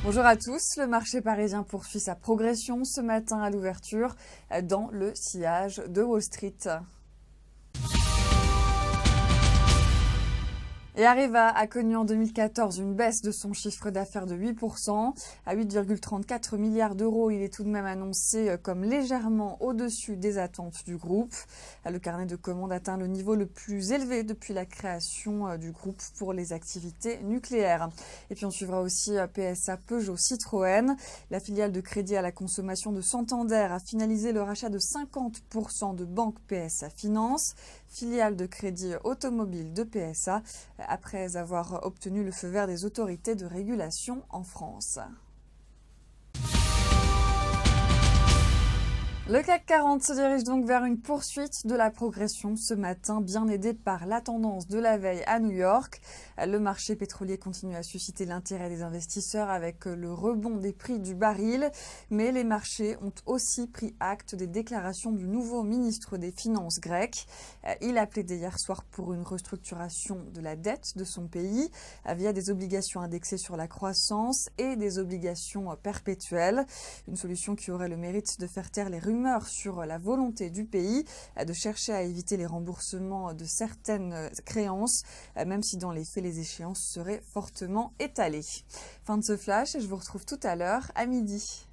Bonjour à tous, le marché parisien poursuit sa progression ce matin à l'ouverture dans le sillage de Wall Street. Et Areva a connu en 2014 une baisse de son chiffre d'affaires de 8%. À 8,34 milliards d'euros, il est tout de même annoncé comme légèrement au-dessus des attentes du groupe. Le carnet de commandes atteint le niveau le plus élevé depuis la création du groupe pour les activités nucléaires. Et puis on suivra aussi PSA Peugeot Citroën. La filiale de crédit à la consommation de Santander a finalisé le rachat de 50% de Banque PSA Finance, filiale de crédit automobile de PSA, après avoir obtenu le feu vert des autorités de régulation en France. Le CAC 40 se dirige donc vers une poursuite de la progression ce matin, bien aidé par la tendance de la veille à New York. Le marché pétrolier continue à susciter l'intérêt des investisseurs avec le rebond des prix du baril, mais les marchés ont aussi pris acte des déclarations du nouveau ministre des Finances grec. Il a plaidé hier soir pour une restructuration de la dette de son pays via des obligations indexées sur la croissance et des obligations perpétuelles. Une solution qui aurait le mérite de faire taire les rumeurs sur la volonté du pays de chercher à éviter les remboursements de certaines créances, même si dans les faits les échéances seraient fortement étalées. Fin de ce flash et je vous retrouve tout à l'heure à midi.